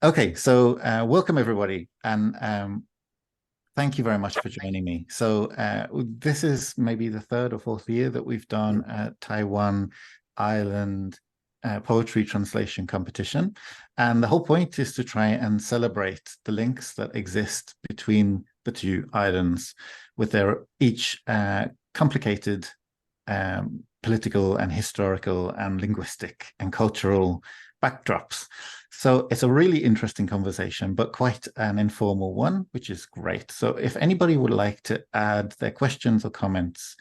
Okay, so welcome everybody, and thank you very much for joining me. So this is maybe the third or fourth year that we've done a Taiwan Island poetry translation competition, and the whole point is to try and celebrate the links that exist between the two islands, with their each complicated political and historical and linguistic and cultural backdrops. So it's a really interesting conversation, but quite an informal one, which is great. So if anybody would like to add their questions or comments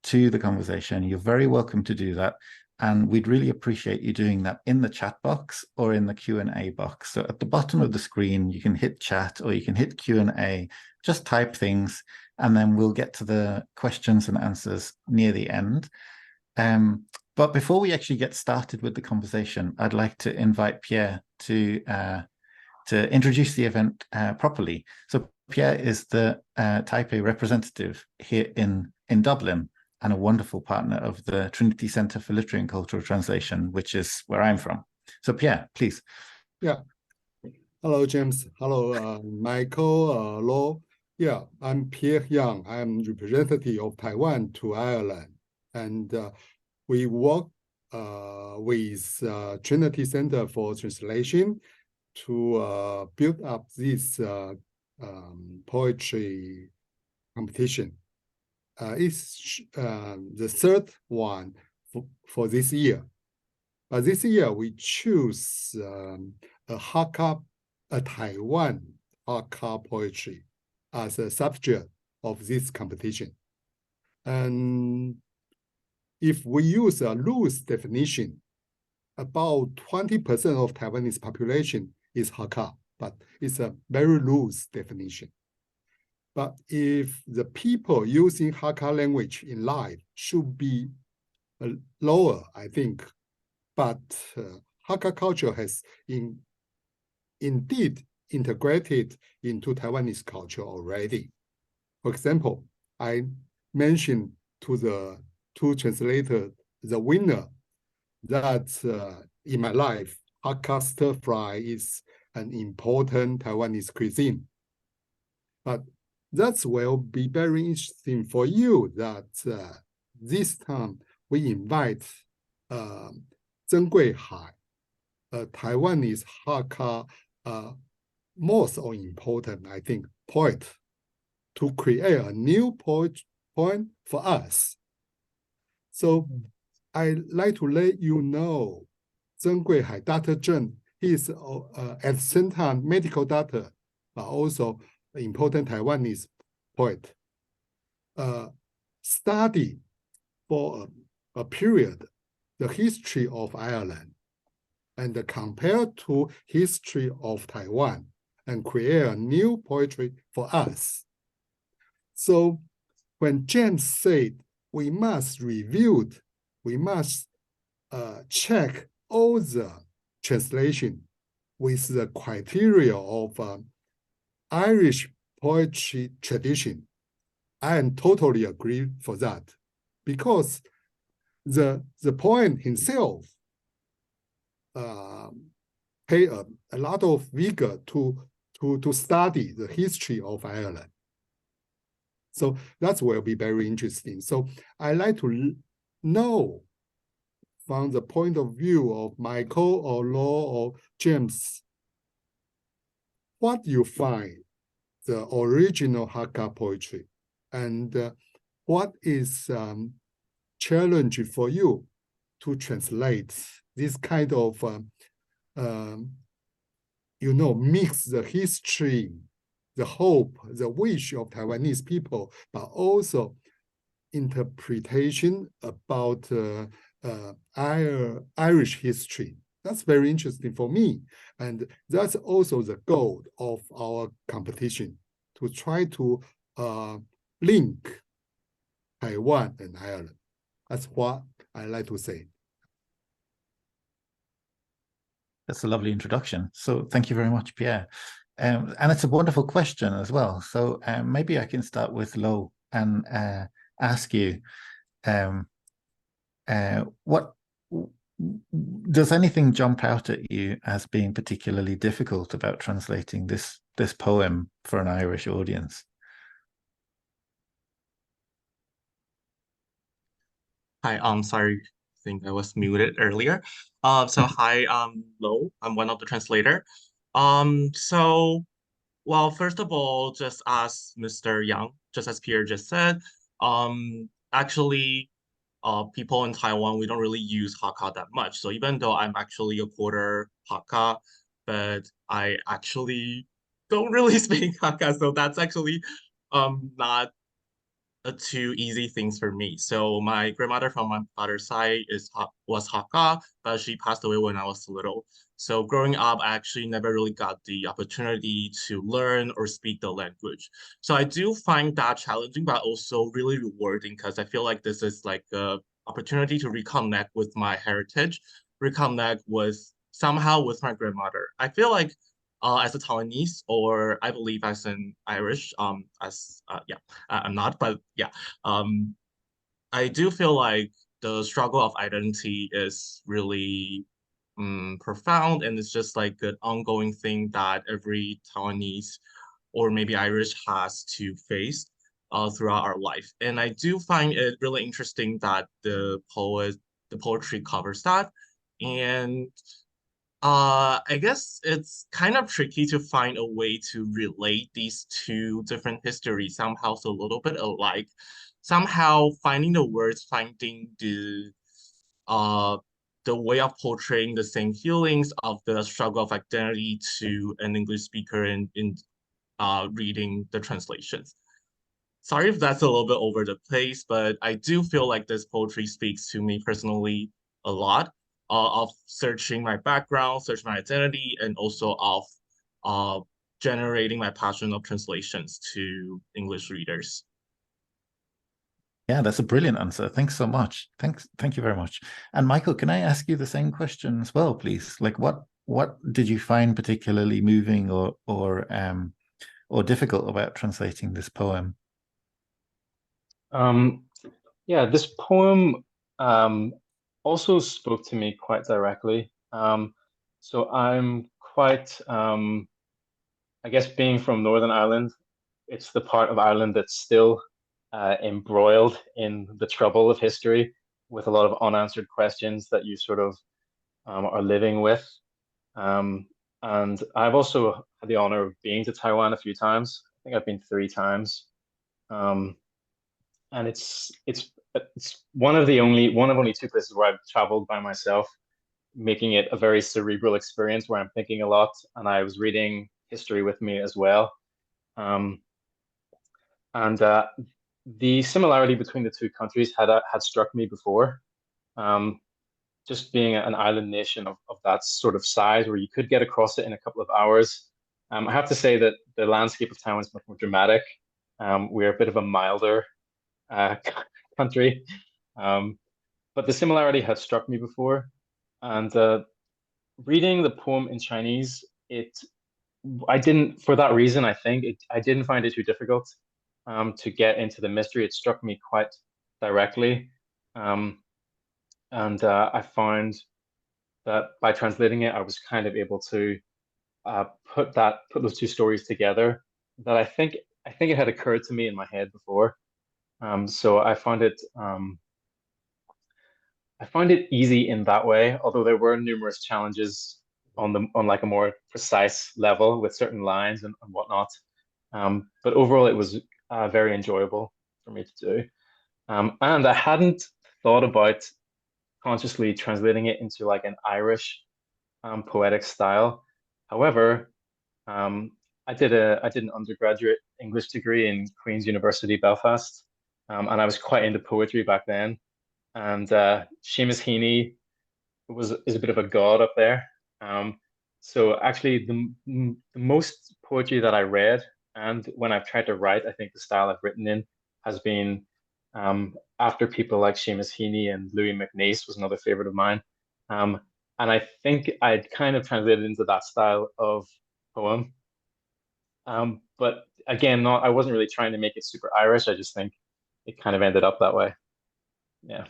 to the conversation, you're very welcome to do that. And we'd really appreciate you doing that in the chat box or in the Q&A box. So at the bottom of the screen, you can hit chat or you can hit Q&A, just type things, and then we'll get to the questions and answers near the end. But before we actually get started with the conversation, I'd like to invite Pierre to introduce the event properly. So Pierre is the Taipei representative here in Dublin and a wonderful partner of the Trinity Centre for Literary and Cultural Translation, which is where I'm from. So Pierre, please. Yeah. Hello, James. Hello, Michael, Law. Yeah, I'm Pierre Yang. I'm representative of Taiwan to Ireland. And we work with Trinity Center for Translation to build up this poetry competition. It's the third one for this year. But this year we choose a Hakka, a Taiwan Hakka poetry as a subject of this competition. And if we use a loose definition, about 20% of Taiwanese population is Hakka, but it's a very loose definition. But if the people using Hakka language in life should be lower, I think. But Hakka culture has indeed integrated into Taiwanese culture already. For example, I mentioned to the two translators, the winner, that in my life, Hakka stir fry is an important Taiwanese cuisine. But that will be very interesting for you that this time we invite Tseng Kuei-hai, a Taiwanese Hakka most important, I think, poet, to create a new poem for us. So I'd like to let you know Tseng Kuei-hai, Dr. Zheng, he is at the same time medical doctor, but also an important Taiwanese poet. Study for a period the history of Ireland and compare to history of Taiwan and create a new poetry for us. So when James said we must review, we must check all the translation with the criteria of Irish poetry tradition, I am totally agree for that, because the poet himself pay a lot of vigor to study the history of Ireland. So that will be very interesting. So I like to know from the point of view of Michael or Law or James, what you find the original Hakka poetry, and what is challenge for you to translate this kind of mix the history, the hope, the wish of Taiwanese people, but also interpretation about Irish history. That's very interesting for me. And that's also the goal of our competition, to try to link Taiwan and Ireland. That's what I like to say. That's a lovely introduction. So thank you very much, Pierre. And it's a wonderful question as well. So maybe I can start with Lo and ask you, what does anything jump out at you as being particularly difficult about translating this poem for an Irish audience? Hi, sorry, I think I was muted earlier. So hi, Lo, I'm one of the translator. So well, first of all, just as Mr. Yang, just as Pierre just said, actually, people in Taiwan, we don't really use Hakka that much. So even though I'm actually a quarter Hakka, but I actually don't really speak Hakka, so that's actually not two easy things for me. So my grandmother from my father's side was Hakka, but she passed away when I was little. So growing up, I actually never really got the opportunity to learn or speak the language. So I do find that challenging, but also really rewarding because I feel like this is like a opportunity to reconnect with my heritage, reconnect with somehow with my grandmother. I feel like as a Taiwanese, or I believe as an Irish, as yeah, I'm not, but yeah, um, I do feel like the struggle of identity is really profound, and it's just like an ongoing thing that every Taiwanese or maybe Irish has to face throughout our life. And I do find it really interesting that the poetry covers that, and I guess it's kind of tricky to find a way to relate these two different histories somehow so a little bit alike. Somehow finding the words, finding uh the way of portraying the same feelings of the struggle of identity to an English speaker in reading the translations. Sorry if that's a little bit over the place, but I do feel like this poetry speaks to me personally a lot of searching my background, searching my identity, and also of uh, generating my passion of translations to English readers. Yeah, that's a brilliant answer. Thanks so much. Thank you very much. And Michael, can I ask you the same question as well, please? Like what did you find particularly moving or difficult about translating this poem? Um, yeah, this poem also spoke to me quite directly. So I'm quite, I guess, being from Northern Ireland, it's the part of Ireland that's still embroiled in the trouble of history with a lot of unanswered questions that you sort of are living with. Um, and I've also had the honor of being to Taiwan a few times. I think I've been three times. Um, and it's one of only two places where I've traveled by myself, making it a very cerebral experience where I'm thinking a lot, and I was reading history with me as well. Um, and the similarity between the two countries had struck me before. Um, just being an island nation of that sort of size, where you could get across it in a couple of hours. I have to say that the landscape of Taiwan is much more dramatic. We're a bit of a milder uh, country. Um, but the similarity had struck me before. And reading the poem in Chinese, I didn't, for that reason, I think, I didn't find it too difficult to get into the mystery. It struck me quite directly. Um, and I found that by translating it, I was kind of able to put those two stories together that I think it had occurred to me in my head before. So I find it easy in that way, although there were numerous challenges on like a more precise level with certain lines and whatnot. But overall, it was very enjoyable for me to do. And I hadn't thought about consciously translating it into like an Irish poetic style. However, um, I did an undergraduate English degree in Queen's University Belfast, and I was quite into poetry back then. And Seamus Heaney is a bit of a god up there. Um, so actually, the most poetry that I read, and when I've tried to write, I think the style I've written in has been after people like Seamus Heaney and Louis MacNeice was another favorite of mine. Um, and I think I'd kind of translated into that style of poem. But again, not I wasn't really trying to make it super Irish. I just think it kind of ended up that way. Yeah.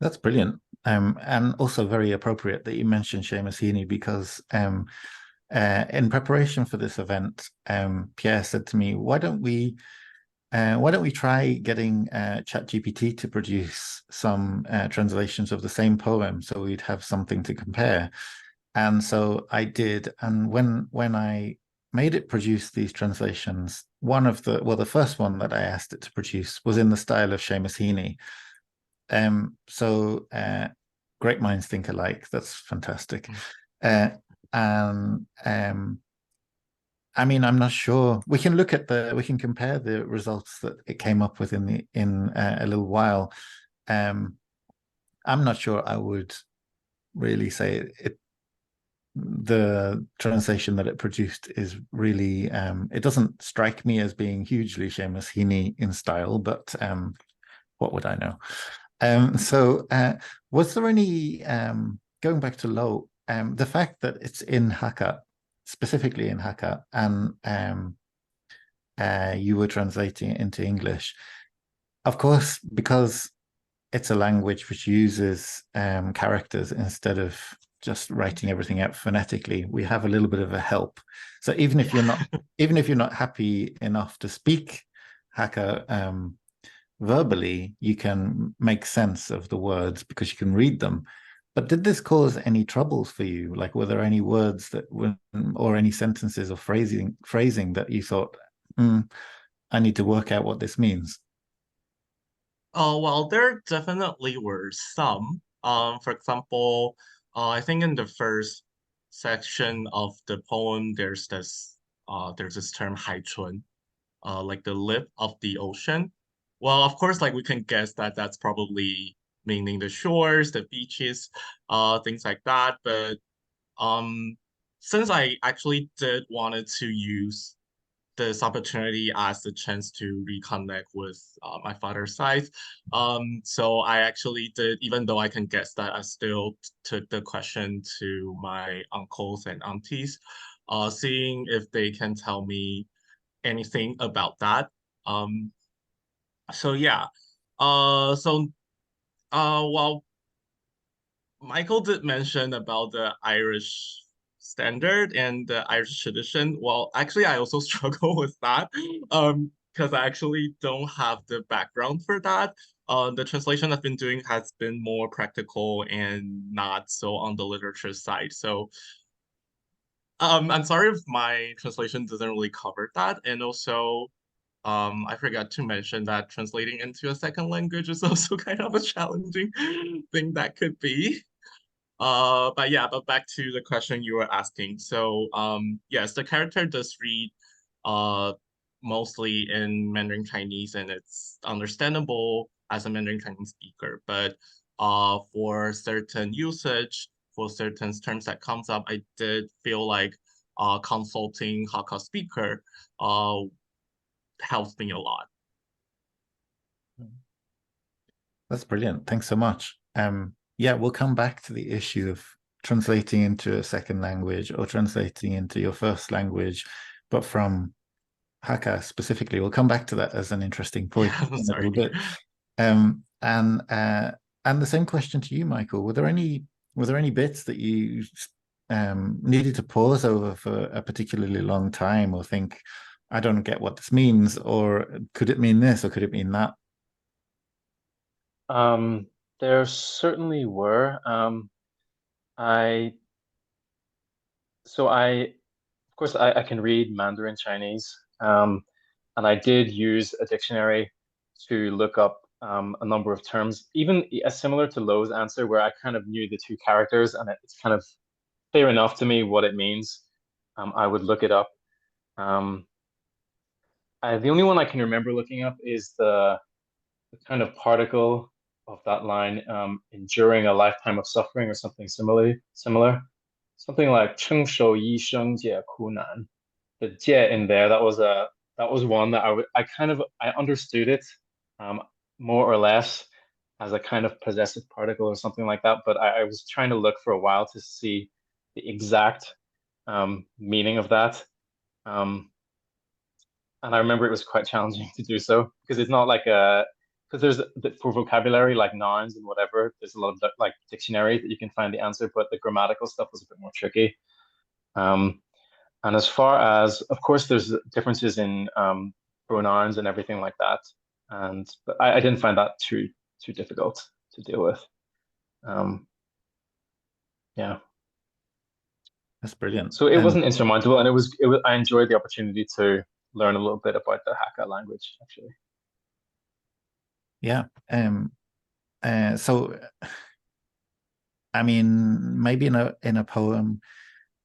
That's brilliant. And also very appropriate that you mentioned Seamus Heaney, because in preparation for this event, Pierre said to me, why don't we try getting ChatGPT to produce some translations of the same poem, so we'd have something to compare? And so I did. And when I made it produce these translations, the first one that I asked it to produce was in the style of Seamus Heaney. So great minds think alike. That's fantastic. And I mean, I'm not sure. We can compare the results that it came up with in a little while. I'm not sure I would really say the translation that it produced is really it doesn't strike me as being hugely Seamus Heaney in style, but what would I know? So was there any going back to Lo, the fact that it's in Hakka, specifically in Hakka, and you were translating it into English, of course, because it's a language which uses characters instead of just writing everything out phonetically, we have a little bit of a help. So even if you're not happy enough to speak Hakka verbally, you can make sense of the words because you can read them. But did this cause any troubles for you? Like, were there any words or any sentences or phrasing that you thought, I need to work out what this means? Oh, well, there definitely were some. For example, I think in the first section of the poem, there's this term haichun, like the lip of the ocean. Well, of course, like we can guess that that's probably meaning the shores, the beaches, things like that. But um, since I actually did wanted to use this opportunity as a chance to reconnect with my father's side. So I actually did, even though I can guess that, I still took the question to my uncles and aunties, seeing if they can tell me anything about that. Um, so yeah, so well, Michael did mention about the Irish standard and the Irish tradition. Well, actually, I also struggle with that because I actually don't have the background for that. The translation I've been doing has been more practical and not so on the literature side. So I'm sorry if my translation doesn't really cover that. And also, I forgot to mention that translating into a second language is also kind of a challenging thing that could be. But yeah, but back to the question you were asking. So, yes, the character does read, uh, mostly in Mandarin Chinese, and it's understandable as a Mandarin Chinese speaker. But, for certain usage, for certain terms that comes up, I did feel like, consulting Hakka speaker, helps me a lot. That's brilliant. Thanks so much. Yeah, we'll come back to the issue of translating into a second language or translating into your first language, but from Hakka specifically. We'll come back to that as an interesting point Yeah, I'm in a sorry. little bit. And the same question to you, Michael. Were there any bits that you needed to pause over for a particularly long time, or think, I don't get what this means, or could it mean this, or could it mean that? There certainly were. I so I of course I can read Mandarin Chinese. And I did use a dictionary to look up a number of terms, even similar to Lo's answer, where I kind of knew the two characters, and it's kind of clear enough to me what it means. I would look it up. Um, the only one I can remember looking up is the kind of particle of that line, enduring a lifetime of suffering or something similar. Something like 称手一生解苦难. The 解 in there, that was one that I understood it more or less as a kind of possessive particle or something like that, but I was trying to look for a while to see the exact meaning of that. And I remember it was quite challenging to do so because it's not like because there's for vocabulary like nouns and whatever, there's a lot of like dictionary that you can find the answer, but the grammatical stuff was a bit more tricky. And as far as, of course, there's differences in pronouns and everything like that. But I didn't find that too difficult to deal with. Yeah. That's brilliant. So it wasn't insurmountable, and it was I enjoyed the opportunity to learn a little bit about the Hakka language, actually. Yeah. So I mean, maybe in a poem,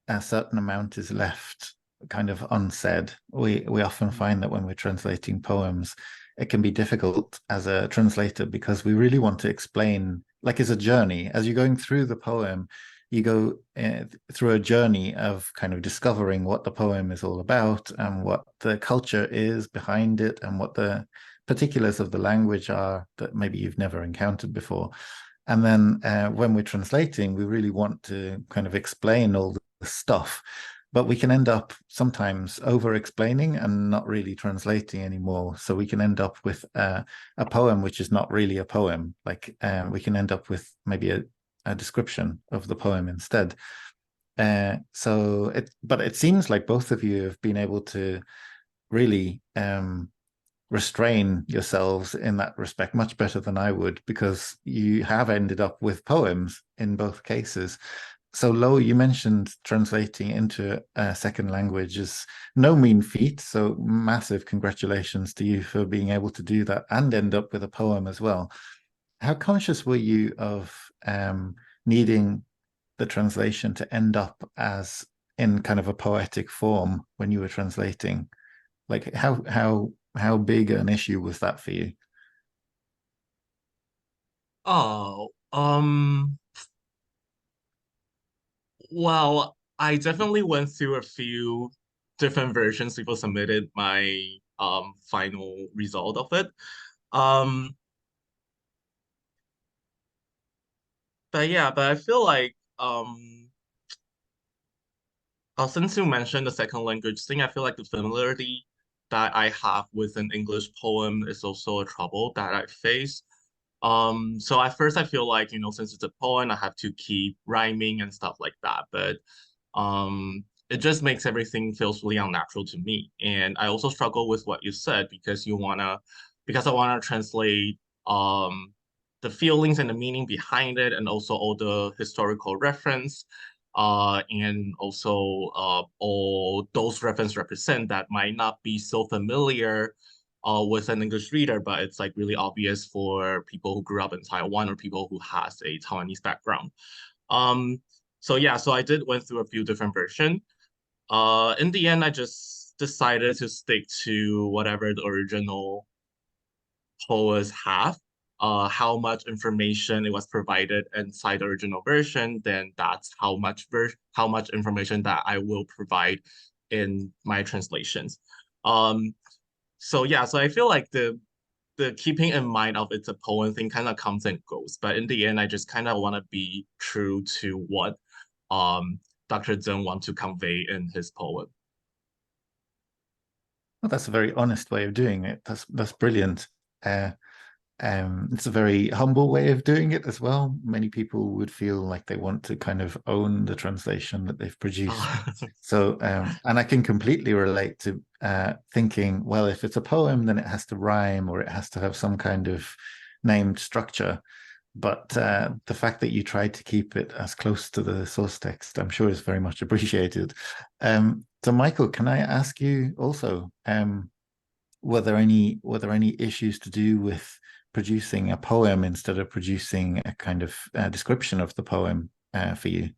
a certain amount is left kind of unsaid. We often find that when we're translating poems, it can be difficult as a translator because we really want to explain, like it's a journey. As you're going through the poem, you go through a journey of kind of discovering what the poem is all about and what the culture is behind it and what the particulars of the language are that maybe you've never encountered before. And then when we're translating, we really want to kind of explain all the stuff, but we can end up sometimes over explaining and not really translating anymore. So we can end up with a poem which is not really a poem. Like we can end up with maybe a description of the poem instead. But it seems like both of you have been able to really restrain yourselves in that respect much better than I would, because you have ended up with poems in both cases. So Lo, you mentioned translating into a second language is no mean feat. So massive congratulations to you for being able to do that and end up with a poem as well. How conscious were you of needing the translation to end up as in kind of a poetic form when you were translating? Like how big an issue was that for you? Oh, well, I definitely went through a few different versions before submitted my final result of it. Um, but yeah, but I feel like since you mentioned the second language thing, I feel like the familiarity that I have with an English poem is also a trouble that I face. So at first I feel like, since it's a poem, I have to keep rhyming and stuff like that. But it just makes everything feels really unnatural to me. And I also struggle with what you said because I wanna translate the feelings and the meaning behind it and also all the historical reference. And also all those reference represent that might not be so familiar with an English reader, but it's like really obvious for people who grew up in Taiwan or people who has a Taiwanese background. So yeah, so I did went through a few different versions. In the end, I just decided to stick to whatever the original poets have. How much information it was provided inside the original version, then that's how much information that I will provide in my translations. So yeah, so I feel like the keeping in mind of it's a poem thing kind of comes and goes, but in the end, I just kind of want to be true to what Dr. Tseng want to convey in his poem. Well, that's a very honest way of doing it. That's brilliant. It's a very humble way of doing it as well. Many people would feel like they want to kind of own the translation that they've produced. So, and I can completely relate to thinking, well, if it's a poem, then it has to rhyme or it has to have some kind of named structure. But the fact that you tried to keep it as close to the source text, I'm sure is very much appreciated. So, Michael, can I ask you also, were there any issues to do with producing a poem instead of producing a kind of description of the poem for you?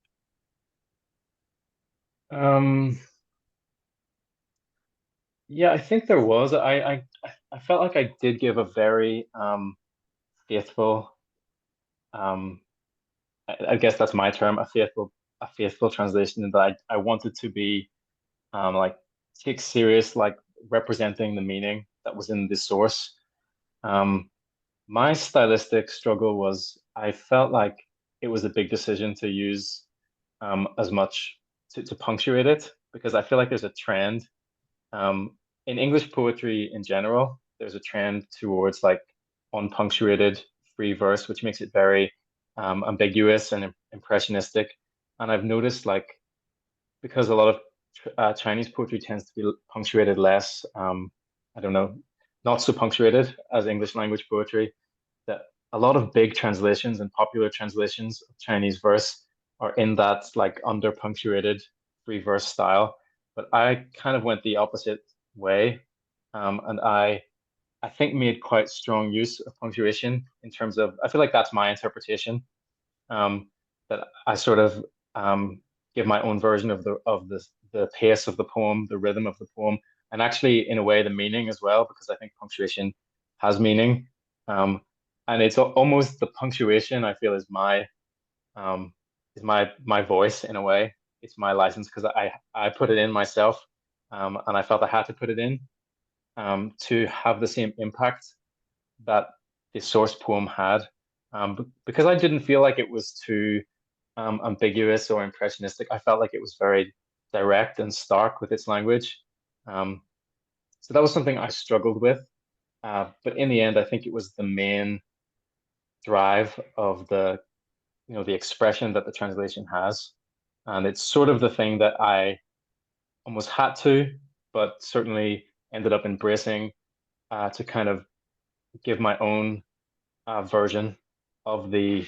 Yeah, I think there was. I felt like I did give a very faithful, I guess that's my term, a faithful translation that I wanted to be like take serious, like representing the meaning that was in the source. My stylistic struggle was I felt like it was a big decision to use as much to punctuate it because I feel like there's a trend in English poetry in general. There's a trend towards like unpunctuated free verse, which makes it very ambiguous and impressionistic. And I've noticed, like, because a lot of Chinese poetry tends to be punctuated less, I don't know, not so punctuated as English language poetry, that a lot of big translations and popular translations of Chinese verse are in that like under punctuated free verse style. But I kind of went the opposite way, and I think made quite strong use of punctuation in terms of, I feel like that's my interpretation, that I sort of give my own version of the pace of the poem, the rhythm of the poem, and actually in a way the meaning as well, because I think punctuation has meaning. And it's almost the punctuation I feel is my voice in a way. It's my license because I put it in myself, and I felt I had to put it in to have the same impact that the source poem had, because I didn't feel like it was too ambiguous or impressionistic. I felt like it was very direct and stark with its language. So that was something I struggled with. But in the end, I think it was the main drive of the expression that the translation has. And it's sort of the thing that I almost had to, but certainly ended up embracing to kind of give my own version of the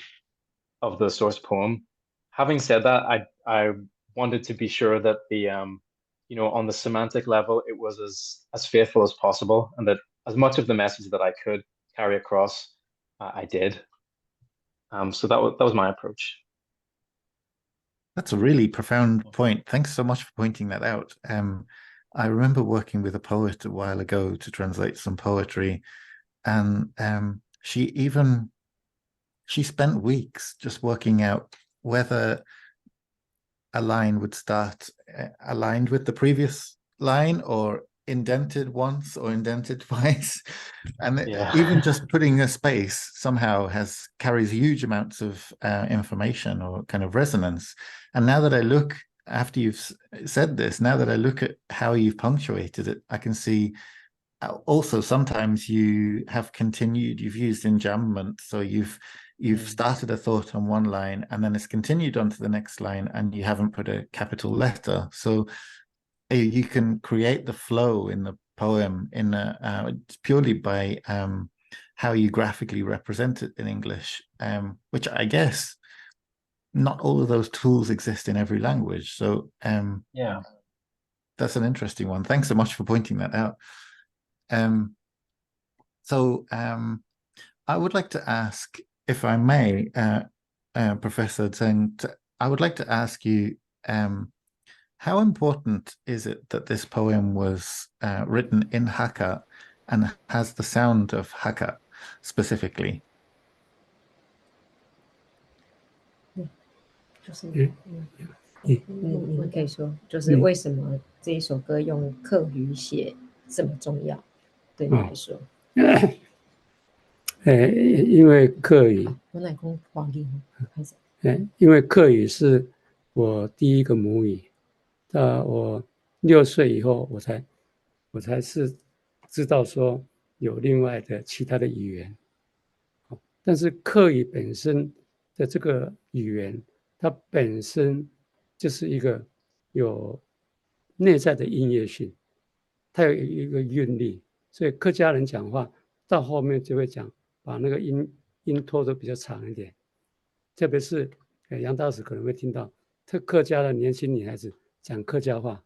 source poem. Having said that, I wanted to be sure that the on the semantic level it was as faithful as possible, and that as much of the message that I could carry across, I did. So that was my approach. That's a really profound point. Thanks so much for pointing that out. I remember working with a poet a while ago to translate some poetry, and she spent weeks just working out whether a line would start aligned with the previous line, or indented once or indented twice. And even just putting a space somehow carries huge amounts of information or kind of resonance. And now that I look, after you've said this, now that I look at how you've punctuated it, I can see also sometimes you have continued, you've used enjambment. So you've started a thought on one line and then it's continued on to the next line and you haven't put a capital letter. So you can create the flow in the poem purely by how you graphically represent it in English, which I guess not all of those tools exist in every language. So that's an interesting one. Thanks so much for pointing that out. So I would like to ask, if I may, Professor Tseng, I would like to ask you, how important is it that this poem was written in Hakka and has the sound of Hakka specifically? 就是你们可以说，就是为什么这一首歌用客语写这么重要？对你来说？因为客语，我乃讲华语，开始。因为客语是我第一个母语。到我6岁以后，我才是知道说有另外的其他的语言。但是客语本身的这个语言，它本身就是一个有内在的音乐性，它有一个韵律，所以客家人讲话到后面就会把那个音拖得比较长一点。特别是杨大使可能会听到，客家的年轻女孩子讲客家话，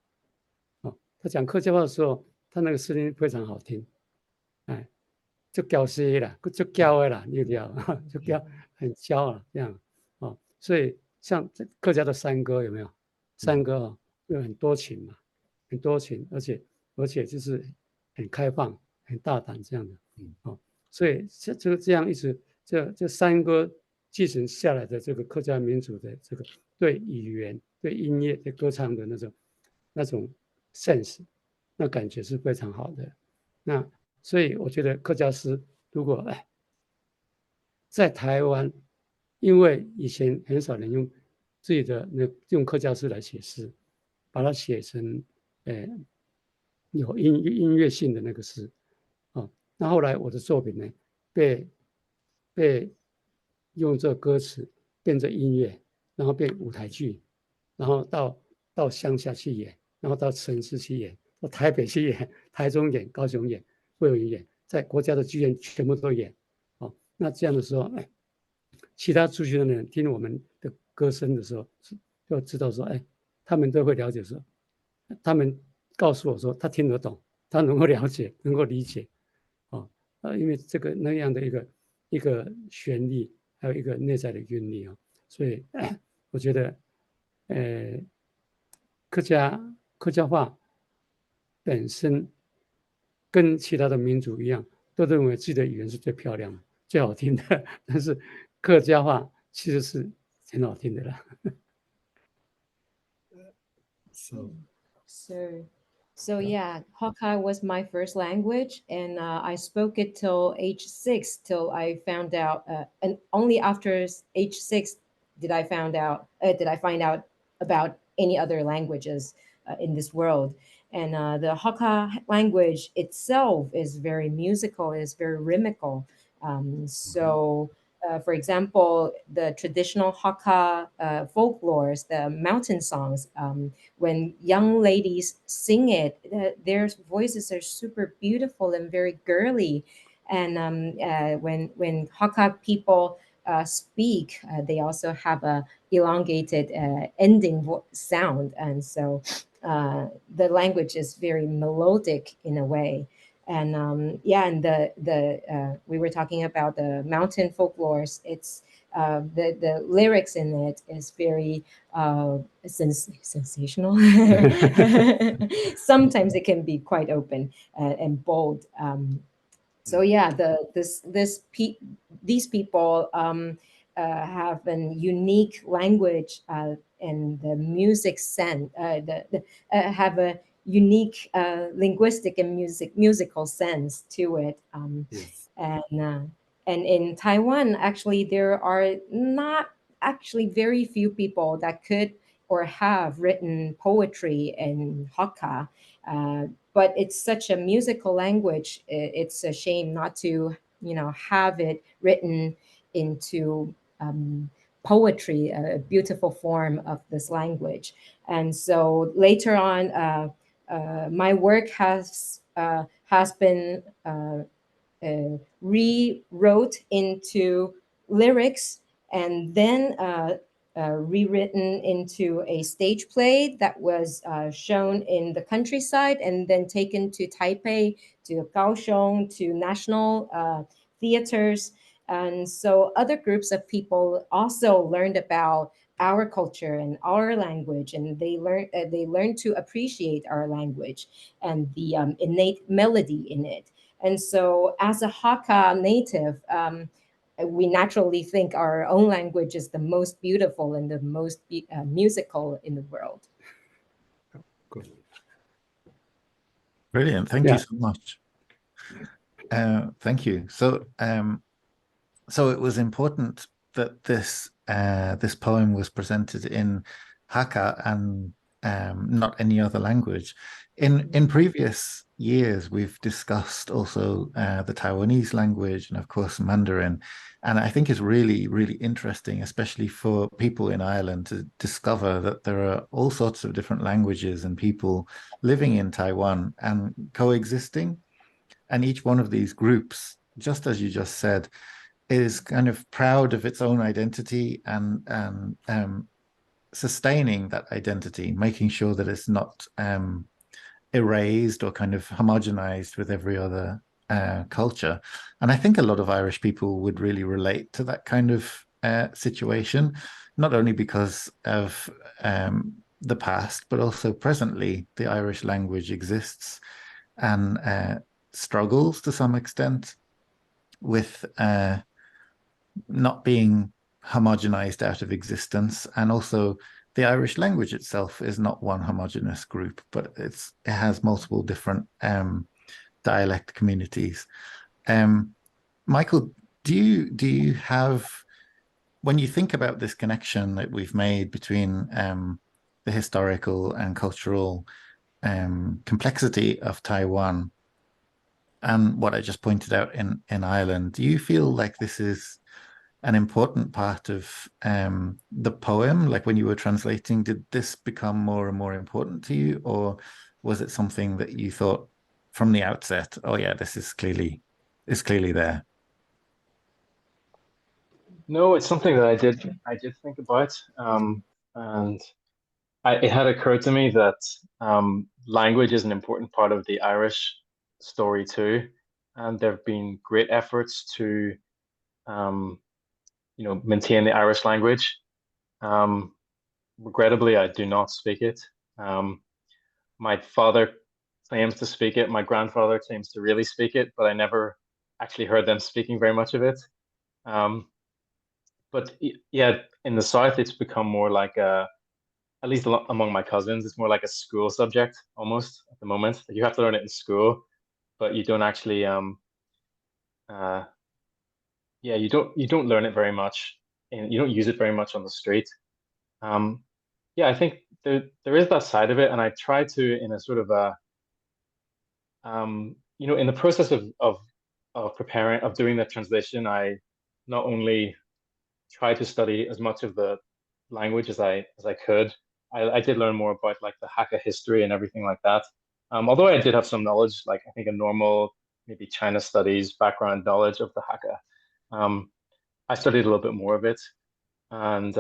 她讲客家话的时候，她那个声音非常好听，就娇声啦，就娇的啦，你知道吗？就娇，很娇啊，这样所以像客家的山歌有没有？山歌又很多情嘛，很多情，而且就是很开放、很大胆这样的，所以这样一直这山歌继承下来的这个客家民族的这个对语言、对音乐、对歌唱的那种 sense， 那感觉是非常好的。那所以我觉得客家诗如果在台湾，因为以前很少人用自己的用客家诗来写诗，把它写成有音乐性的那个诗那后来我的作品呢，被用这歌词变成音乐，然后变舞台剧，然后到乡下去演，然后到城市去演，到台北去演，台中演，高雄演，会有人演，在国家的剧院全部都演。那这样的时候，其他族群的人听我们的歌声的时候，就知道说，他们都会了解说，他们告诉我说他听得懂，他能够了解，能够理解，因为这个那样的一个旋律，还有一个内在的韵律所以我觉得，客家话本身跟其他的民族一样，都认为自己的语言是最漂亮的、最好听的，但是客家话其实是很好听的啦。So yeah, Hakka was my first language, and I spoke it till age 6, till I found out, and only after age 6 did I find out about any other languages in this world. And the Hakka language itself is very musical, is very rhythmical. So for example, the traditional Hakka folklores, the mountain songs, when young ladies sing it, their voices are super beautiful and very girly. And when Hakka people speak, they also have a elongated ending sound, and so the language is very melodic in a way. And and the we were talking about the mountain folklores. It's the lyrics in it is very sensational. Sometimes it can be quite open and bold. So yeah, these people have a unique language and the music sense. Have a unique linguistic and musical sense to it. Yes. And in Taiwan, actually, there are not actually very few people that could or have written poetry in Hakka. But it's such a musical language. It's a shame not to, have it written into poetry, a beautiful form of this language. And so later on, my work has been rewrote into lyrics and then rewritten into a stage play that was shown in the countryside and then taken to Taipei, to Kaohsiung, to national theaters. And so other groups of people also learned about our culture and our language, and they learned to appreciate our language and the innate melody in it. And so, as a Hakka native, we naturally think our own language is the most beautiful and the most musical in the world. Good. Brilliant. Thank you so much. Thank you. So, so it was important that this poem was presented in Hakka and not any other language. In previous years, we've discussed also the Taiwanese language and, of course, Mandarin. And I think it's really, really interesting, especially for people in Ireland, to discover that there are all sorts of different languages and people living in Taiwan and coexisting. And each one of these groups, just as you just said, is kind of proud of its own identity and sustaining that identity, making sure that it's not erased or kind of homogenized with every other culture. And I think a lot of Irish people would really relate to that kind of situation, not only because of the past, but also presently the Irish language exists and struggles to some extent with not being homogenized out of existence. And also the Irish language itself is not one homogeneous group, but it has multiple different dialect communities. Michael, do you have, when you think about this connection that we've made between the historical and cultural complexity of Taiwan and what I just pointed out in Ireland. Do you feel like this is an important part of the poem? Like when you were translating, did this become more and more important to you, or was it something that you thought from the outset, oh yeah, this is clearly there? No, it's something that I did think about, and it had occurred to me that language is an important part of the Irish story too, and there have been great efforts to um, maintain the Irish language. Regrettably, I do not speak it. My father claims to speak it. My grandfather claims to really speak it, but I never actually heard them speaking very much of it. Um, but yeah, in the South, it's become more like at least among my cousins, it's more like a school subject almost at the moment. You have to learn it in school, but you don't actually uh, yeah, you don't learn it very much, and you don't use it very much on the street. Um, yeah, I think there is that side of it, and I try to in a sort of a in the process of preparing of doing the translation, I not only try to study as much of the language as I could. I did learn more about like the Hakka history and everything like that. Although I did have some knowledge, like I think a normal maybe China studies background knowledge of the Hakka. I studied a little bit more of it, and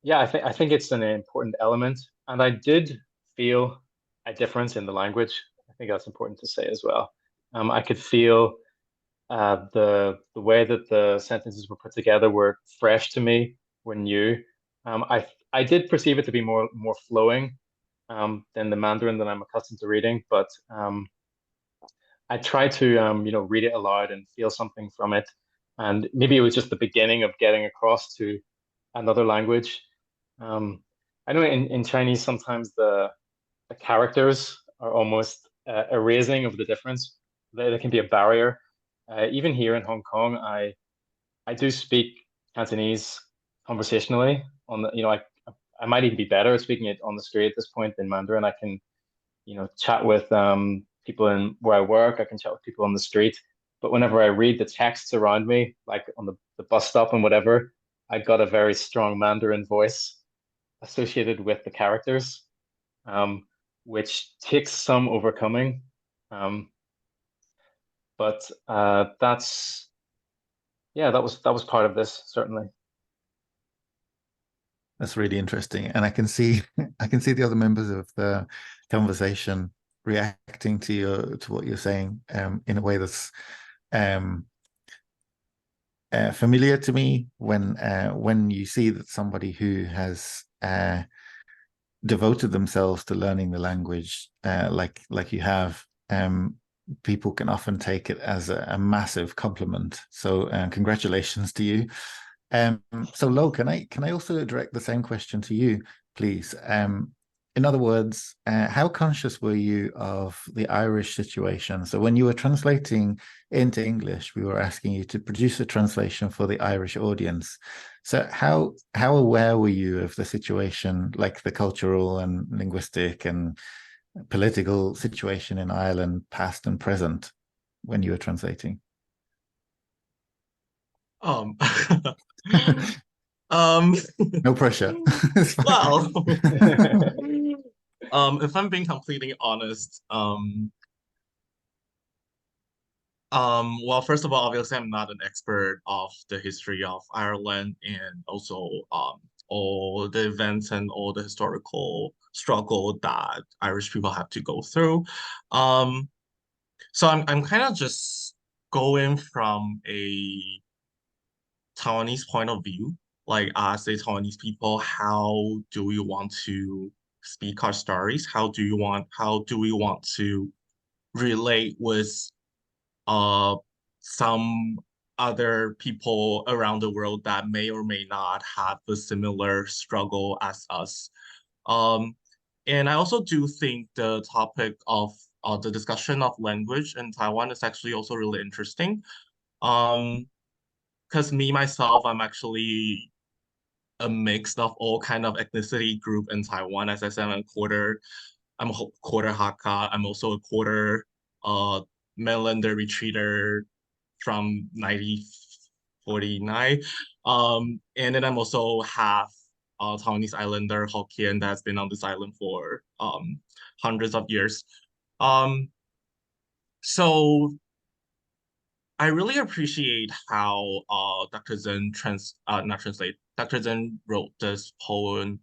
yeah, I think it's an important element, and I did feel a difference in the language. I think that's important to say as well. I could feel the way that the sentences were put together were fresh to me, were new. I did perceive it to be more flowing than the Mandarin that I'm accustomed to reading, but I tried to read it aloud and feel something from it, and maybe it was just the beginning of getting across to another language. Um, I know in Chinese sometimes the characters are almost erasing of the difference. They can be a barrier. Even here in Hong Kong, I do speak Cantonese conversationally. On the I might even be better at speaking it on the street at this point than Mandarin. I can chat with people in where I work. I can chat with people on the street. But whenever I read the texts around me, like on the bus stop and whatever, I got a very strong Mandarin voice associated with the characters, um, which takes some overcoming. Um, but that's yeah, that was part of this certainly. That's really interesting, and I can see I can see the other members of the conversation reacting to what you're saying in a way that's um, familiar to me. When you see that somebody who has devoted themselves to learning the language, like you have, people can often take it as a massive compliment. So, congratulations to you. So Lo, can I also direct the same question to you, please? In other words, how conscious were you of the Irish situation? So when you were translating into English, we were asking you to produce a translation for the Irish audience. So how aware were you of the situation, like the cultural and linguistic and political situation in Ireland, past and present, when you were translating? Um, um, No pressure. well, if I'm being completely honest, well, first of all, obviously, I'm not an expert of the history of Ireland and also all the events and all the historical struggle that Irish people have to go through. Um, so I'm kind of just going from a Taiwanese point of view, like as a Taiwanese people, how do we want to speak our stories? How do we want to relate with some other people around the world that may or may not have a similar struggle as us. Um, and I also do think the topic of the discussion of language in Taiwan is actually also really interesting. Because me myself, I'm actually a mix of all kind of ethnicity group in Taiwan. As I said, I'm a quarter Hakka. I'm also a quarter mainlander retreater from 1949. And then I'm also half Taiwanese islander Hokkien that's been on this island for hundreds of years. So I really appreciate how Dr. Zen Dr. Zen wrote this poem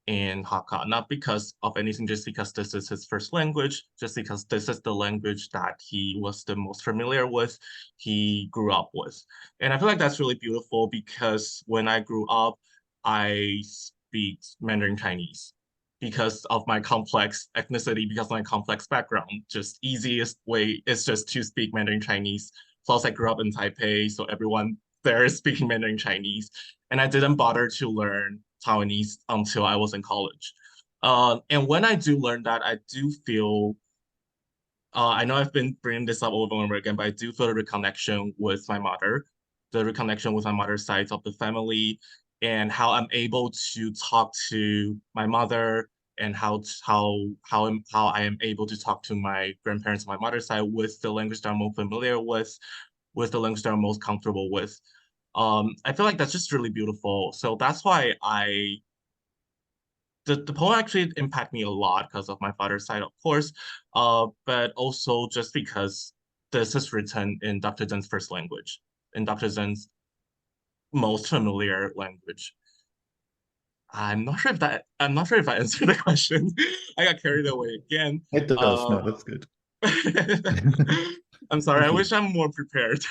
in Hakka, not because of anything, just because this is his first language, just because this is the language that he was the most familiar with, he grew up with. And I feel like that's really beautiful because when I grew up, I speak Mandarin Chinese because of my complex ethnicity, because of my complex background. Just easiest way is just to speak Mandarin Chinese. Plus, I grew up in Taipei, so everyone there is speaking Mandarin Chinese. And I didn't bother to learn Taiwanese until I was in college. And when I do learn that, I do feel, I know I've been bringing this up over and over again, but I do feel the reconnection with my mother, the reconnection with my mother's side of the family, and how I'm able to talk to my mother and how I am able to talk to my grandparents on my mother's side with the language that I'm more familiar with the language that I'm most comfortable with. I feel like that's just really beautiful. So that's why the poem actually impacted me a lot because of my father's side, of course, but also just because this is written in Dr. Zen's first language, in Dr. Zen's most familiar language. I'm not sure if I answered the question. I got carried away again. It does. No, that's good. I'm sorry. Thank I you. wish I'm more prepared.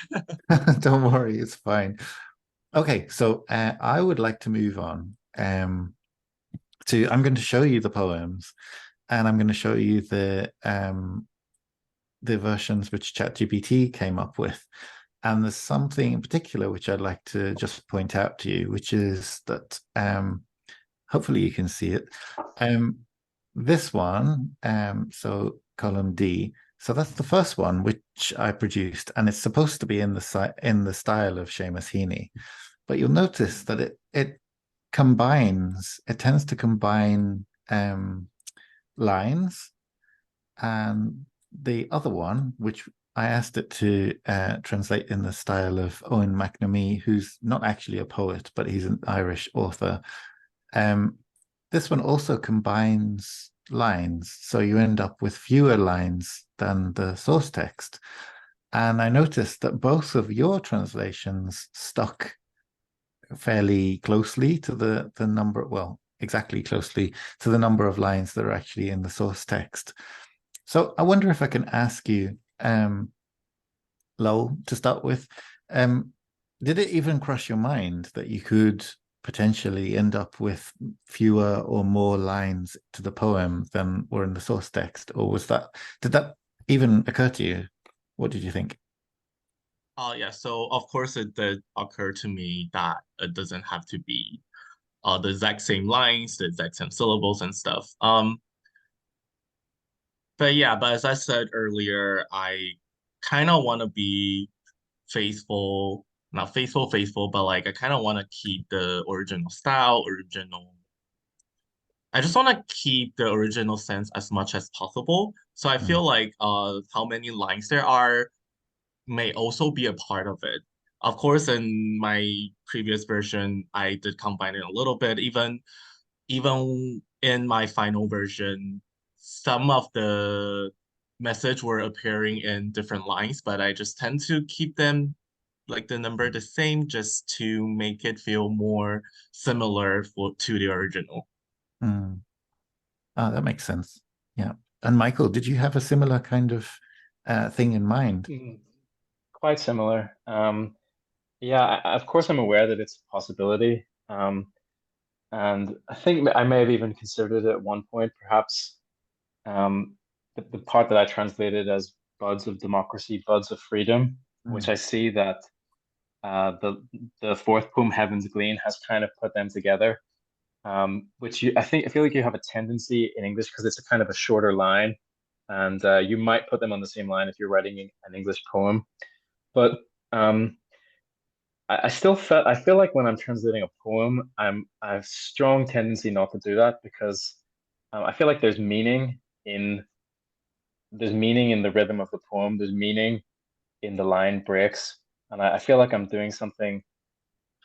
Don't worry, it's fine. Okay, so I would like to move on I'm going to show you the poems, and I'm going to show you the versions which ChatGPT came up with. And there's something in particular which I'd like to just point out to you, which is that hopefully you can see it. This one, so column D. So that's the first one which I produced, and it's supposed to be in the style of Seamus Heaney. But you'll notice that it tends to combine lines, and the other one, which I asked it to translate in the style of Owen McNamee, who's not actually a poet, but he's an Irish author. This one also combines lines, so you end up with fewer lines than the source text. And I noticed that both of your translations stuck fairly closely to the number, well, exactly closely to the number of lines that are actually in the source text. So I wonder if I can ask you, Lo, to start with, did it even cross your mind that you could potentially end up with fewer or more lines to the poem than were in the source text? Or did that even occur to you? What did you think? Yeah, so of course it did occur to me that it doesn't have to be the exact same lines, the exact same syllables and stuff. But yeah, but as I said earlier, I kind of want to be faithful, not faithful, but like I kind of want to keep the original style, I just want to keep the original sense as much as possible. So I feel like how many lines there are may also be a part of it. Of course, in my previous version, I did combine it a little bit. Even in my final version, some of the message were appearing in different lines, but I just tend to keep them like the number the same just to make it feel more similar to the original. Mm. Oh, that makes sense. Yeah. And Michael, did you have a similar kind of thing in mind? Quite similar. Yeah, of course, I'm aware that it's a possibility. And I think I may have even considered it at one point, perhaps the part that I translated as buds of democracy, buds of freedom, which I see that the fourth poem, Heaven's Glean, has kind of put them together. I feel like you have a tendency in English because it's a kind of a shorter line, and you might put them on the same line if you're writing an English poem. But I feel like when I'm translating a poem, I have strong tendency not to do that because I feel like there's meaning in there's meaning in the rhythm of the poem. There's meaning in the line breaks, and I feel like I'm doing something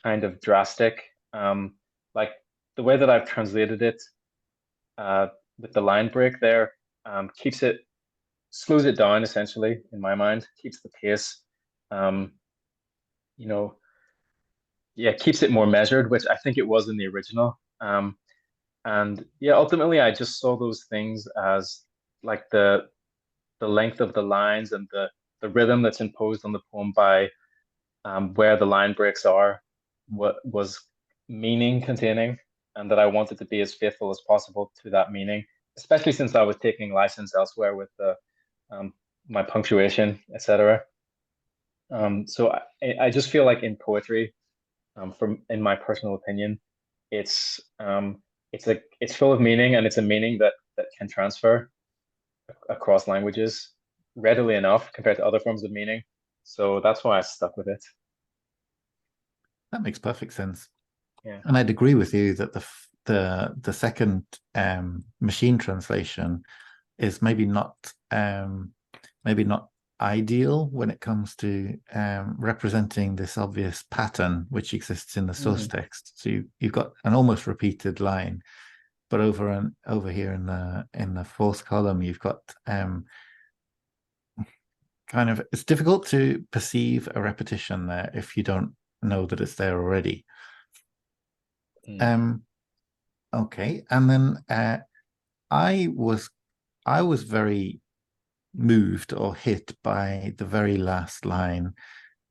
kind of drastic. Like the way that I've translated it, with the line break there, slows it down essentially in my mind, keeps the pace, you know, yeah, keeps it more measured, which I think it was in the original. And yeah, ultimately I just saw those things as like the length of the lines and the rhythm that's imposed on the poem by where the line breaks are, what was meaning containing, and that I wanted to be as faithful as possible to that meaning, especially since I was taking license elsewhere with the my punctuation, etc. So I just feel like in poetry, in my personal opinion, it's it's full of meaning, and it's a meaning that can transfer across languages readily enough compared to other forms of meaning. So that's why I stuck with it. That makes perfect sense. Yeah. And I'd agree with you that the second machine translation is maybe not ideal when it comes to representing this obvious pattern which exists in the source text. So you've got an almost repeated line, but over here in the fourth column, you've got kind of, it's difficult to perceive a repetition there if you don't know that it's there already. Okay, and then I was very moved or hit by the very last line,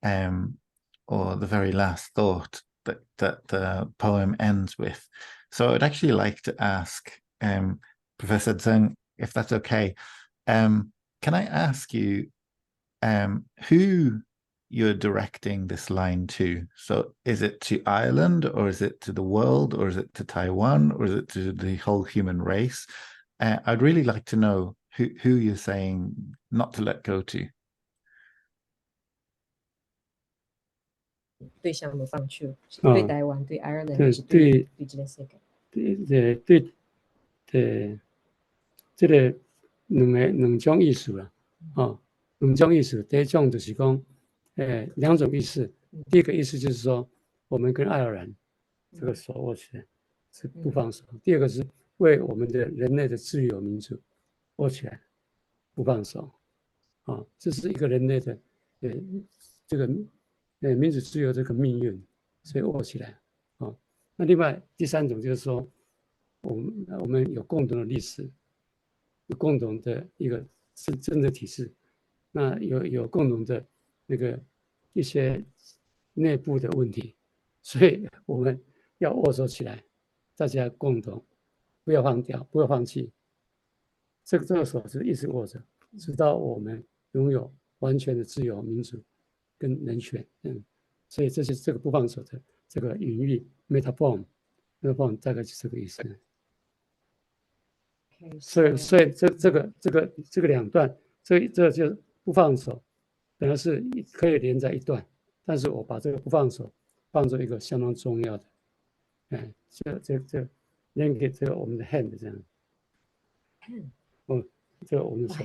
or the very last thought that the poem ends with. So I'd actually like to ask Professor Tseng, if that's okay, can I ask you who you're directing this line to? So is it to Ireland, or is it to the world, or is it to Taiwan, or is it to the whole human race? I'd really like to know who you're saying not to let go to. 对象无放弃，对台湾、对 Ireland 还是对这个世界？这个两种意思啦，两种意思。第一种就是讲，两种意思。第一个意思就是说，我们跟爱尔兰这个手握起来是不放手；第二个是为我们的人类的自由民主握起来不放手。这是一个人类的这个民主自由这个命运，所以握起来。那另外第三种就是说，我们有共同的历史，有共同的一个政治体制，那有共同的那个一些内部的问题，所以我们要握手起来，大家共同不要放掉，不要放弃。这个手是一直握着，直到我们拥有完全的自由、民主跟人权。所以这是这个不放手的这个隐喻 metaphor 大概是这个意思。所以这个两段，这就不放手，本来是可以连在一段，但是我把这个不放手放作一个相当重要的，这连给这个我们的 hand 这样。hand， 这个我们的手。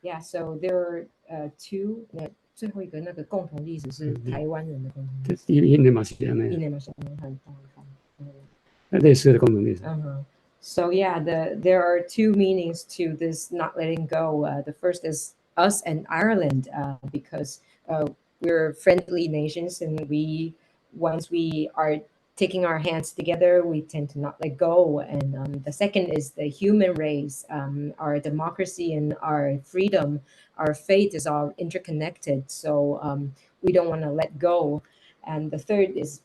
Yeah, so there are two. 最后一个那个共同历史是台湾人的共同历史。印尼马西亚那样。类似的共同历史。So yeah, there are two meanings to this not letting go. The first is us and Ireland, because we're friendly nations, and once we are taking our hands together, we tend to not let go. And the second is the human race, our democracy and our freedom, our fate is all interconnected. So we don't want to let go. And the third is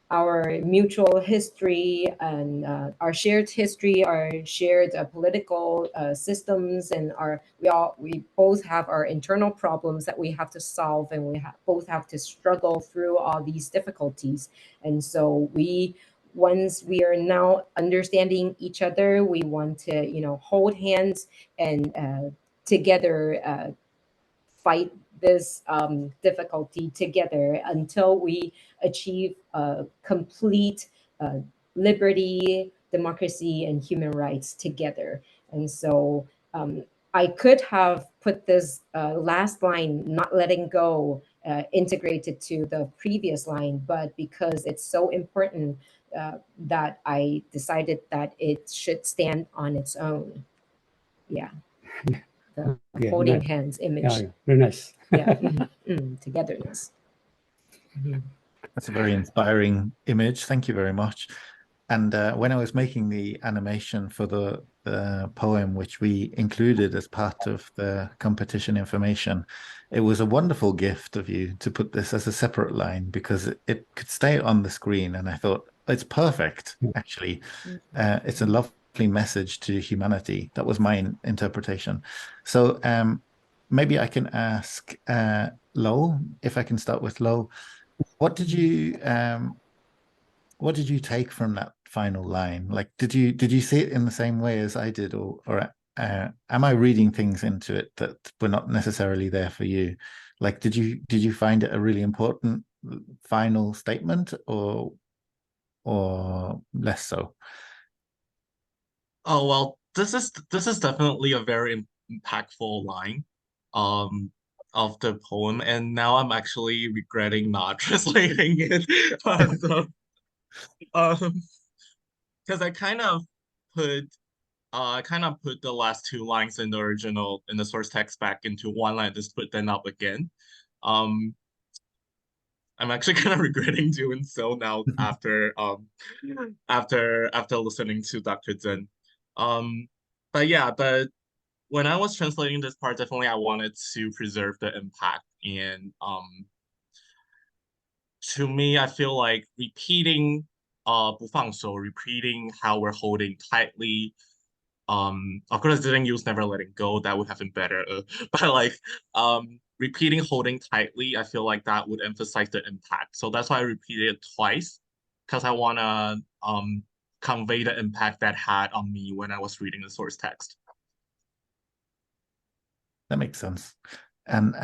our mutual history and our shared history, our shared political systems, and we both have our internal problems that we have to solve, and we both have to struggle through all these difficulties. And so once we are now understanding each other, we want to hold hands and together fight this difficulty together until we achieve complete liberty, democracy, and human rights together. And so I could have put this last line, not letting go, integrated to the previous line, but because it's so important that I decided that it should stand on its own. Yeah. The Yeah, holding right. hands image. Yeah, very nice. Yeah. Togetherness. That's a very inspiring image. Thank you very much. And when I was making the animation for the poem, which we included as part of the competition information, it was a wonderful gift of you to put this as a separate line because it could stay on the screen. And I thought, it's perfect, actually. It's a lovely message to humanity. That was my interpretation. So maybe I can ask Lo, if I can start with Lo. What did you take from that final line? Like, did you see it in the same way as I did, or am I reading things into it that were not necessarily there for you? Like, did you find it a really important final statement, or less so? Oh well, this is definitely a very impactful line of the poem, and now I'm actually regretting not translating it. Um, because put I kind of put the last two lines in the original in the source text back into one line, just put them up again. Um, I'm actually kind of regretting doing so now after listening to Dr. Zhen. But yeah, but when I was translating this part, definitely I wanted to preserve the impact. And to me, I feel like repeating 不放手, repeating how we're holding tightly. Of course, I didn't use never letting go. That would have been better. But like repeating holding tightly, I feel like that would emphasize the impact. So that's why I repeated it twice, because I want to convey the impact that had on me when I was reading the source text. That makes sense. And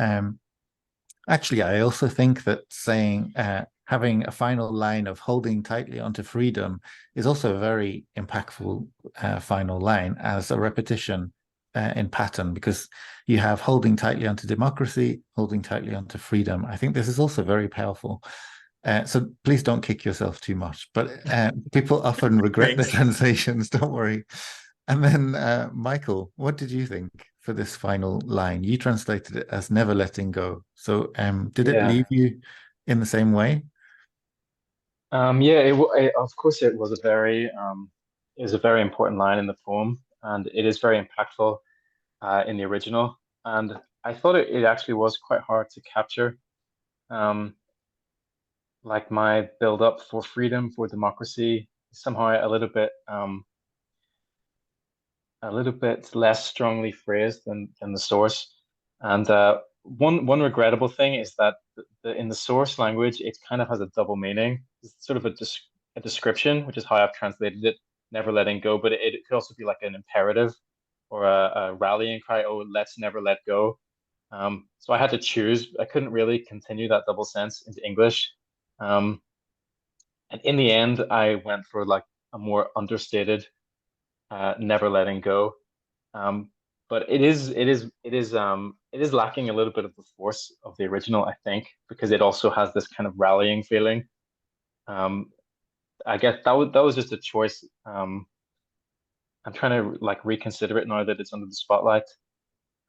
actually, I also think that saying having a final line of holding tightly onto freedom is also a very impactful final line as a repetition in pattern, because you have holding tightly onto democracy, holding tightly onto freedom. I think this is also very powerful. So please don't kick yourself too much, but people often regret the translations, don't worry. And then Michael, what did you think for this final line? You translated it as never letting go. So did it leave you in the same way? Yeah, of course it was a very important line in the poem, and it is very impactful in the original. And I thought it actually was quite hard to capture. Like my build up for freedom, for democracy, somehow a little bit less strongly phrased than the source. And one regrettable thing is that in the source language, it kind of has a double meaning. It's sort of a description, which is how I've translated it, never letting go, but it could also be like an imperative or a rallying cry, oh, let's never let go. So I had to choose. I couldn't really continue that double sense into English. And in the end, I went for like a more understated, never letting go. But it is lacking a little bit of the force of the original, I think, because it also has this kind of rallying feeling. I guess that was just a choice. I'm trying to like reconsider it now that it's under the spotlight.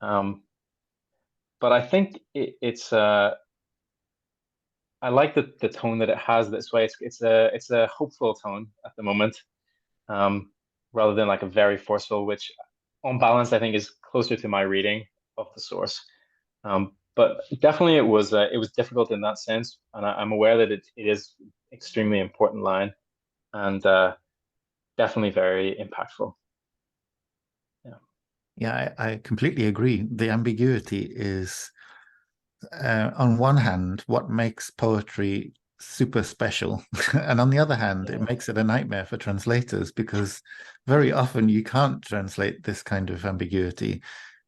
But I think it's I like the tone that it has this way. It's a hopeful tone at the moment, rather than like a very forceful, which on balance I think is closer to my reading of the source. But definitely it was difficult in that sense, and I'm aware that it is extremely important line, and definitely very impactful. Yeah, I completely agree. The ambiguity is, on one hand, what makes poetry super special. And on the other hand, it makes it a nightmare for translators, because very often you can't translate this kind of ambiguity.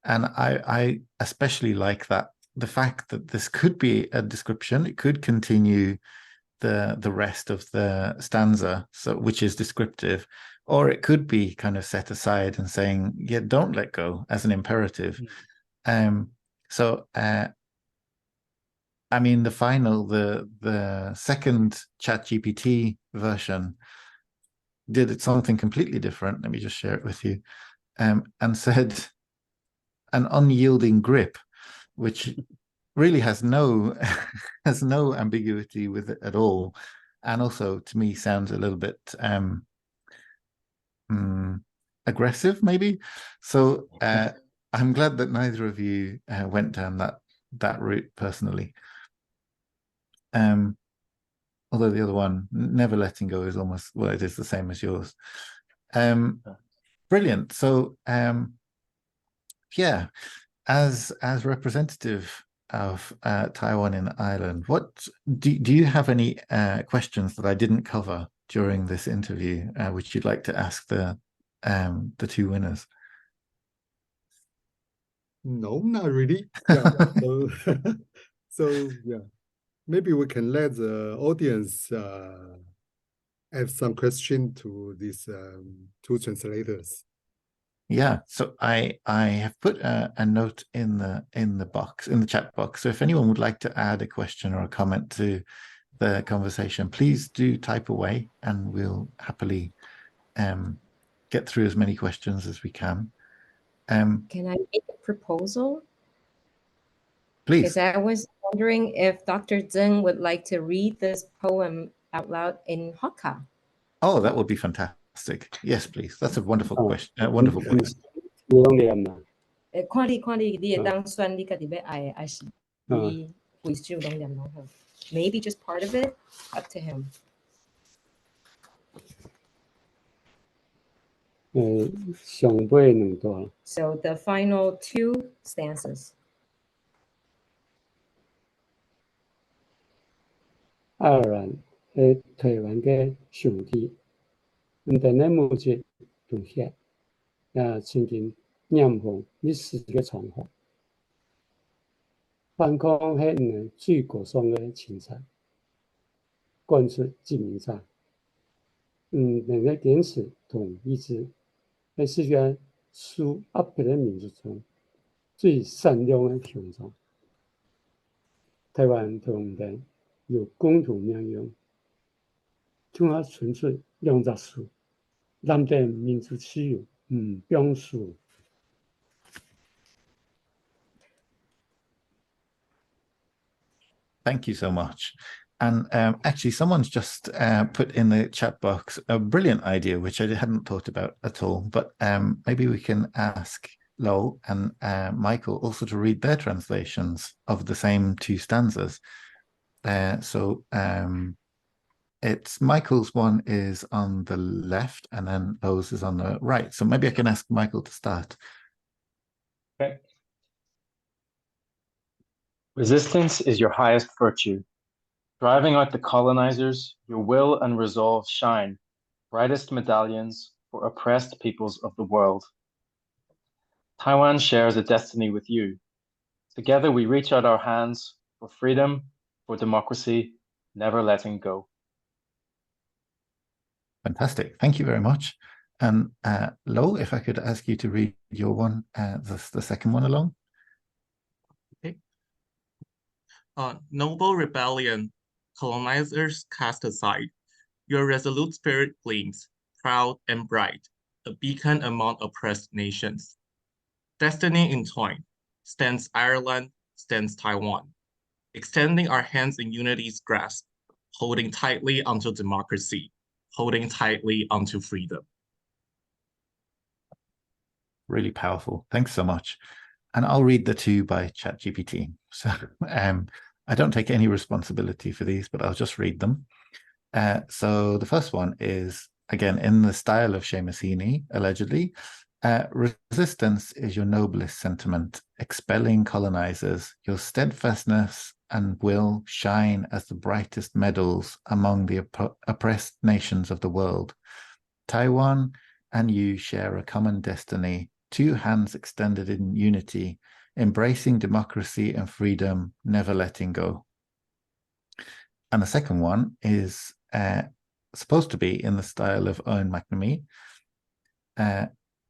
And I especially like that, the fact that this could be a description, it could continue the rest of the stanza, so which is descriptive, or it could be kind of set aside and saying, yeah, don't let go as an imperative. So I mean, the second ChatGPT version did something completely different. Let me just share it with you. And said an unyielding grip, which really has no has no ambiguity with it at all, and also to me sounds a little bit aggressive, maybe. So I'm glad that neither of you went down that route personally. Although the other one, never letting go, is almost, well, it is the same as yours. Brilliant. So yeah, as representative of Taiwan in Ireland, what do you have any questions that I didn't cover during this interview, which you'd like to ask the two winners? No, not really. Yeah. So yeah, maybe we can let the audience have some question to these two translators. Yeah, so I have put a note in the box, in the chat box. So if anyone would like to add a question or a comment to the conversation, please do type away, and we'll happily get through as many questions as we can. Can I make a proposal? Please. Because I was wondering if Dr. Tseng would like to read this poem out loud in Hakka. Oh, that would be fantastic. Yes, please. That's a wonderful question. Wonderful question. 你拢念嘛？看你会当选你家己要爱，还是你回首拢念拢好。Maybe just part of it, up to him. 上尾两段。So the final 2 stanzas. 爱尔蘭係台灣嘅上天，唔但係目前同協，也曾經染紅歷史嘅長河。反抗係唔最高尚嘅情操，貫徹致命在，能夠堅持同意志，係世界數壓迫嘅民族中最善良嘅象徵。台灣同人有共同命運。中華純粹兩隻樹，藍地民族自由唔變數。Thank you so much. And actually, someone's just put in the chat box a brilliant idea, which I hadn't thought about at all. But maybe we can ask Lo and Michael also to read their translations of the same 2 stanzas. So it's Michael's one is on the left, and then Lo's is on the right. So maybe I can ask Michael to start. Okay. Resistance is your highest virtue. Driving out the colonizers, your will and resolve shine, brightest medallions for oppressed peoples of the world. Taiwan shares a destiny with you. Together we reach out our hands for freedom, for democracy, never letting go. Fantastic. Thank you very much. And Lo, if I could ask you to read your one, the second one along. Okay. Noble rebellion, colonizers cast aside. Your resolute spirit gleams, proud and bright, a beacon among oppressed nations. Destiny entwined, stands Ireland, stands Taiwan, extending our hands in unity's grasp, holding tightly onto democracy, holding tightly onto freedom. Really powerful. Thanks so much. And I'll read the 2 by ChatGPT. So I don't take any responsibility for these, but I'll just read them. So the first one is, again, in the style of Seamus, allegedly. Resistance is your noblest sentiment, expelling colonizers. Your steadfastness and will shine as the brightest medals among the oppressed nations of the world. Taiwan and you share a common destiny, 2 hands extended in unity, embracing democracy and freedom, never letting go. And the second one is supposed to be in the style of Owen McNamee.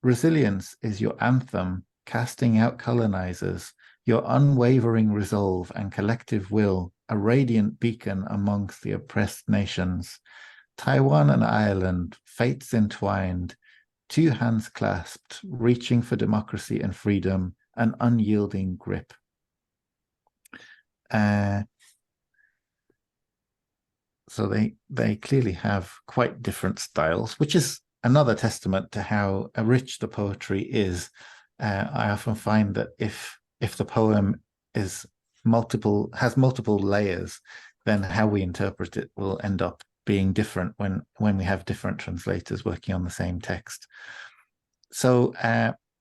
resilience is your anthem, casting out colonizers, your unwavering resolve and collective will, a radiant beacon amongst the oppressed nations. Taiwan and Ireland, fates entwined, two hands clasped, reaching for democracy and freedom, an unyielding grip. So they clearly have quite different styles, which is another testament to how rich the poetry is. I often find that if the poem has multiple layers, then how we interpret it will end up being different when we have different translators working on the same text. So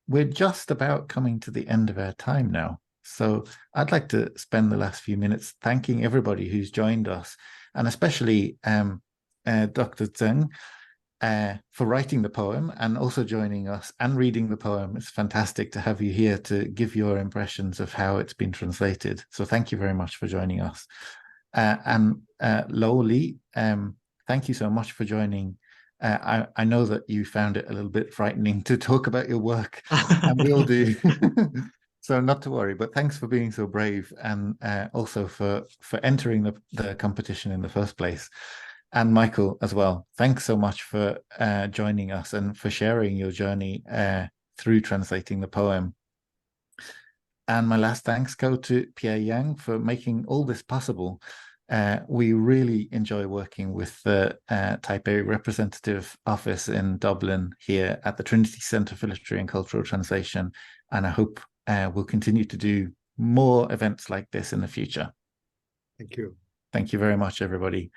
we're just about coming to the end of our time now. So I'd like to spend the last few minutes thanking everybody who's joined us, and especially Dr. Tseng for writing the poem and also joining us and reading the poem. It's fantastic to have you here to give your impressions of how it's been translated. So thank you very much for joining us. And Lo Li, thank you so much for joining. I know that you found it a little bit frightening to talk about your work, and we all do. So not to worry, but thanks for being so brave, and also for entering the competition in the first place. And Michael as well, thanks so much for joining us and for sharing your journey through translating the poem. And my last thanks go to Pierre Yang for making all this possible. We really enjoy working with the Taipei Representative Office in Dublin here at the Trinity Centre for Literary and Cultural Translation, and I hope we'll continue to do more events like this in the future. Thank you. Thank you very much, everybody.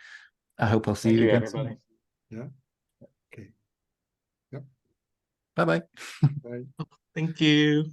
I hope I'll see you again everybody. Soon. Yeah. Okay. Yep. Bye-bye. Bye. Thank you.